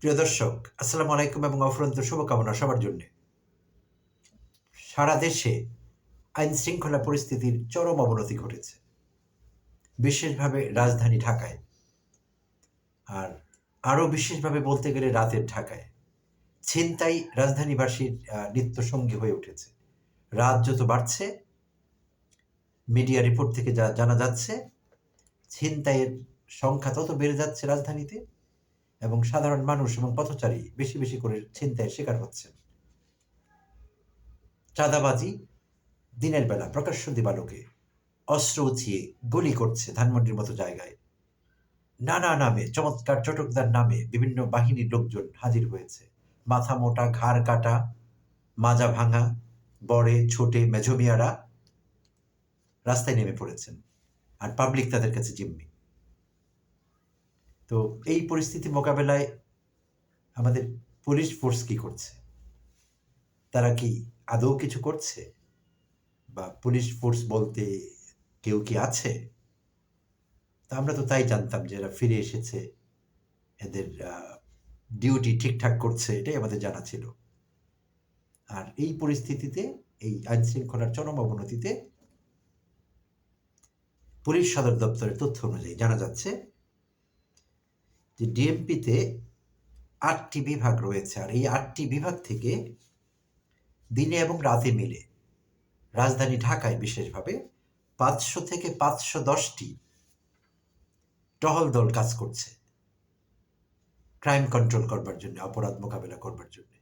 প্রিয় দর্শক, আসসালামু আলাইকুম এবং অফুরন্ত শুভকামনা সবার জন্যে। সারা দেশে আইনশৃঙ্খলা পরিস্থিতির চরম অবনতি ঘটেছে। বিশেষভাবে রাজধানী ঢাকায়। আর আরও বিশেষভাবে বলতে গেলে রাতের ঢাকায়। ছিনতাই রাজধানীবাসীর নিত্যসঙ্গী হয়ে উঠেছে। রাত যত বাড়ছে, মিডিয়া রিপোর্ট থেকে যা জানা যাচ্ছে, ছিনতাইয়ের সংখ্যা তত বেড়ে যাচ্ছে রাজধানীতে এবং সাধারণ মানুষ এবং পথচারী বেশি বেশি করে ছিনতাইয়ের শিকার হচ্ছেন। চাঁদাবাজি দিনের বেলা প্রকাশ্য দিবালোকে অস্ত্র উঁচিয়ে গুলি করছে ধানমন্ডির মতো জায়গায়। নানা নামে চমৎকার চটকদার নামে বিভিন্ন বাহিনীর লোকজন হাজির হয়েছে। মাথা মোটা, ঘাড় কাটা, মাজা ভাঙা, বড়ে ছোটে মেঝমিয়ারা রাস্তায় নেমে পড়েছেন। আর পাবলিক তাদের কাছে জিম্মি। তো এই পরিস্থিতি মোকাবেলায় আমাদের পুলিশ ফোর্স কি করছে? তারা কি আদৌ কিছু করছে? বা পুলিশ ফোর্স বলতে কেউ কি আছে? তা আমরা তো তাই জানতাম যে এরা ফিরে এসেছে, এদের ডিউটি ঠিকঠাক করছে, এটাই আমাদের জানা ছিল। আর এই পরিস্থিতিতে, এই আইনশৃঙ্খলার চরম অবনতিতে পুলিশ সদর দপ্তরের তথ্য অনুযায়ী জানা যাচ্ছে যে ডিএমপিতে ৮টি বিভাগ রয়েছে। আর এই ৮টি বিভাগ থেকে দিনে এবং রাতে মিলে রাজধানী ঢাকায় বিশেষভাবে ৫০০ থেকে ৫১০টি টহল দল কাজ করছে ক্রাইম কন্ট্রোল করবার জন্য, অপরাধ মোকাবেলা করবার জন্য।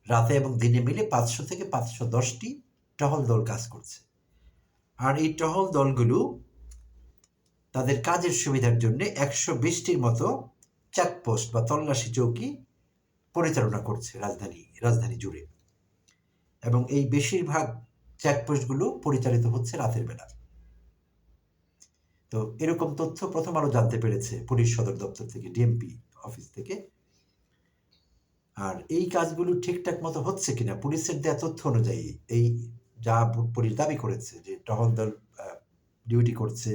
রাতে এবং দিনে মিলে ৫০০ থেকে ৫১০টি টহল দল কাজ করছে। আর এই টহল দলগুলো তাদের কাজের সুবিধার জন্য ১২০টির মতো চেকপোস্ট বা তল্লাশি চৌকি পরিচালনা করছে রাজধানী জুড়ে। এবং এই বেশিরভাগ চেকপোস্টগুলো পরিচালিত হচ্ছে রাতের বেলা। তো এরকম তথ্য প্রথম আলো জানতে পেরেছে পুলিশ সদর দপ্তর থেকে, ডিএমপি অফিস থেকে। আর এই কাজগুলো ঠিকঠাক মতো হচ্ছে কিনা, পুলিশের দেওয়া তথ্য অনুযায়ী এই যা পুলিশ দাবি করেছে যে টহল দল ডিউটি করছে,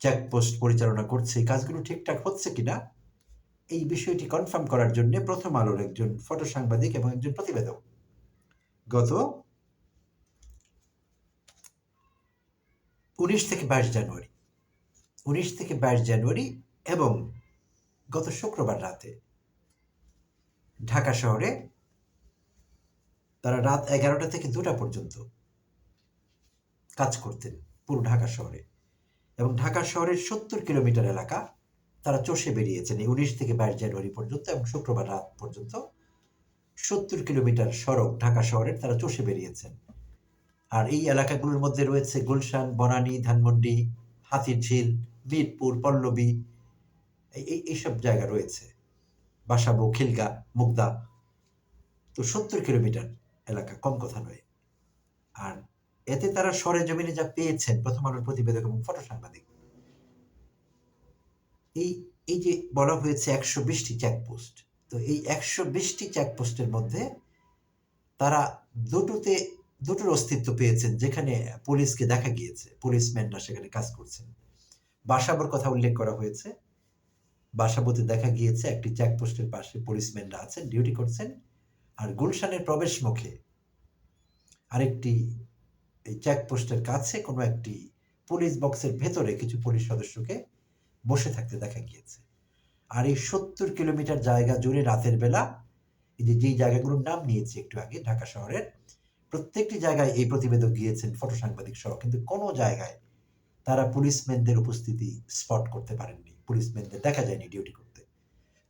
চেকপোস্ট পরিচালনা করছে, এই কাজগুলো ঠিকঠাক হচ্ছে কিনা এই বিষয়টি কনফার্ম করার জন্য প্রথম আলোর একজন ফটো সাংবাদিক এবং একজন প্রতিবেদক গত ১৯ থেকে ২২ জানুয়ারি এবং গত শুক্রবার রাতে ঢাকা শহরে তারা রাত ১১টা থেকে ২টা পর্যন্ত কাজ করতেন পুরো ঢাকা শহরে। এবং ঢাকা শহরের ৭০ কিলোমিটার এলাকা তারা চষে বেরিয়েছেন এই ১৯ থেকে ২২ জানুয়ারি পর্যন্ত এবং শুক্রবার রাত পর্যন্ত ৭০ কিলোমিটার সড়ক ঢাকা শহরের তারা চষে বেরিয়েছেন। আর এই এলাকাগুলোর মধ্যে রয়েছে গুলশান, বনানী, ধানমন্ডি, হাতিরঝিল, মিরপুর, পল্লবী, এইসব জায়গা রয়েছে, বাসাবো, খিলগা, মুগদা। তো ৭০ কিলোমিটার এলাকা কম কথা নয়। আর এতে তারা সরেজমিনে যা পেয়েছেন প্রথম আলোর প্রতিবেদক এবং ফটো সাংবাদিক, এই এই যে বলা হয়েছে ১২০টি চেকপোস্ট, তো এই ১২০টি চেকপোস্টের মধ্যে তারা দুটোর অস্তিত্ব পেয়েছেন যেখানে পুলিশকে দেখা গিয়েছে, পুলিশম্যানরা সেখানে কাজ করছেন। বাসাবোর কথা উল্লেখ করা হয়েছে। বাসাবোতে দেখা গিয়েছে একটি চেকপোস্টের পাশে পুলিশম্যানরা আছেন, ডিউটি করছেন। আর গুলশানের প্রবেশ মুখে আরেকটি এই চেকপোস্টের কাছে কোনো একটি পুলিশ বক্সের ভেতরে কিছু পুলিশ সদস্যকে বসে থাকতে দেখা গিয়েছে। আর এই ৭০ কিলোমিটার জায়গা জুড়ে রাতের বেলা এই যেই জায়গাগুলোর নাম নিয়েছি একটু আগে ঢাকা শহরের, প্রত্যেকটি জায়গায় এই প্রতিবেদক গিয়েছেন ফটো সাংবাদিক সহ, কিন্তু কোনো জায়গায় তারা পুলিশম্যানদের উপস্থিতি স্পট করতে পারেননি, পুলিশম্যানদের দেখা যায়নি ডিউটি করতে।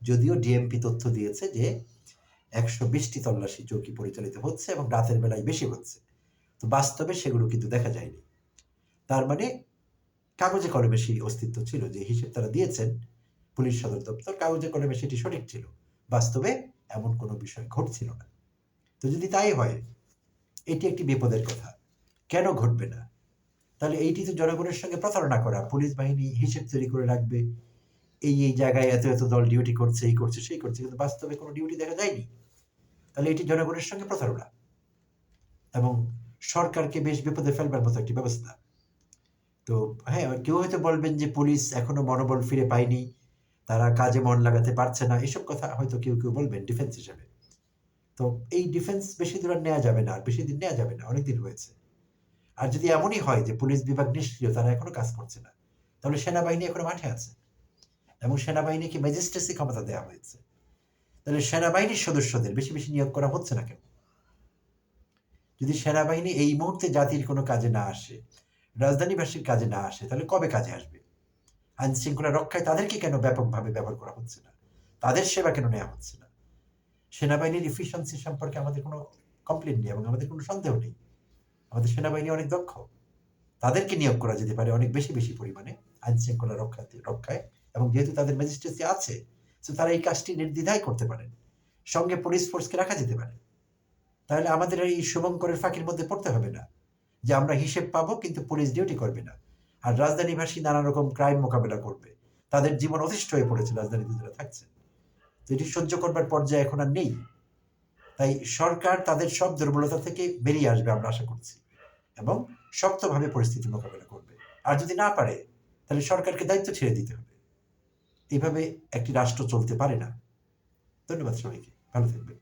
যদিও ডিএমপি তথ্য দিয়েছে যে ১২০টি তল্লাশি চৌকি পরিচালিত হচ্ছে এবং রাতের বেলায় বেশি হচ্ছে, তো বাস্তবে সেগুলো কিন্তু দেখা যায়নি। তার মানে কাগজে কলমে সেই অস্তিত্ব ছিল, যে হিসেব তারা দিয়েছেন পুলিশ সদর দপ্তর, কাগজে কলমে সেটি সঠিক ছিল, বাস্তবে এমন কোনো বিষয় ঘটছিল না। তো যদি তাই হয়, এটি একটি বিপদের কথা। কেন ঘটবে না? তাহলে এইটি তো জনগণের সঙ্গে প্রতারণা করা। পুলিশ বাহিনী হিসেব তৈরি করে রাখবে, এই জায়গায় এত এত দল ডিউটি করছে, এই করছে সেই করছে, কিন্তু বাস্তবে কোনো ডিউটি দেখা যায়নি। তাহলে এটি জনগণের সঙ্গে প্রতারণা এবং সরকারকে বেশ বিপদে ফেলবার মতো একটি ব্যবস্থা। তো হ্যাঁ, কেউ হয়তো বলবেন যে পুলিশ এখনো মনোবল ফিরে পায়নি, তারা কাজে মন লাগাতে পারছে না, এসব কথা হয়তো কেউ কেউ বলবেন ডিফেন্স হিসেবে। তো এই ডিফেন্স বেশি দূর আর নেওয়া যাবে না, আর বেশি দিন নেওয়া যাবে না, অনেকদিন হয়েছে। আর যদি এমনই হয় যে পুলিশ বিভাগ নিষ্ক্রিয়, তারা এখনো কাজ করছে না, তাহলে সেনাবাহিনী এখনো মাঠে আছে এবং সেনাবাহিনীকে ম্যাজিস্ট্রেসি ক্ষমতা দেওয়া হয়েছে। তাহলে সেনাবাহিনীর সদস্যদের বেশি বেশি নিয়োগ করা হচ্ছে না কেন? যদি সেনাবাহিনী এই মুহূর্তে জাতির কোনো কাজে না আসে, রাজধানীবাসীর কাজে না আসে, তাহলে কবে কাজে আসবে? আইন শৃঙ্খলা রক্ষায় তাদেরকে কেন ব্যাপকভাবে ব্যবহার করা হচ্ছে না? তাদের সেবা কেন নেওয়া হচ্ছে না? সেনাবাহিনীর এফিসিয়েন্সি সম্পর্কে আমাদের কোনো কমপ্লেন নেই এবং আমাদের কোনো সন্দেহ নেই। আমাদের সেনাবাহিনী অনেক দক্ষ। তাদেরকে নিয়োগ করা যেতে পারে অনেক বেশি বেশি পরিমাণে আইন শৃঙ্খলা রক্ষায়, এবং যেহেতু তাদের ম্যাজিস্ট্রেসি আছে, তো তারা এই কাজটি নির্দ্বিধায় করতে পারেন। সঙ্গে পুলিশ ফোর্সকে রাখা যেতে পারে। তাহলে আমাদের এই শুভঙ্করের ফাঁকির মধ্যে পড়তে হবে না যে আমরা হিসেব পাবো কিন্তু পুলিশ ডিউটি করবে না, আর রাজধানীবাসী নানা রকম ক্রাইম মোকাবেলা করবে। তাদের জীবন অতিষ্ঠ হয়ে পড়েছে রাজধানীতে যারা থাকছে, তো এটি সহ্য করবার পর্যায়ে এখন আর নেই। তাই সরকার তাদের সব দুর্বলতা থেকে বেরিয়ে আসবে আমরা আশা করছি, এবং শক্তভাবে পরিস্থিতি মোকাবেলা করবে। আর যদি না পারে, তাহলে সরকারকে দায়িত্ব ছেড়ে দিতে হবে। এইভাবে একটি রাষ্ট্র চলতে পারে না। ধন্যবাদ সবাইকে, ভালো থাকবেন।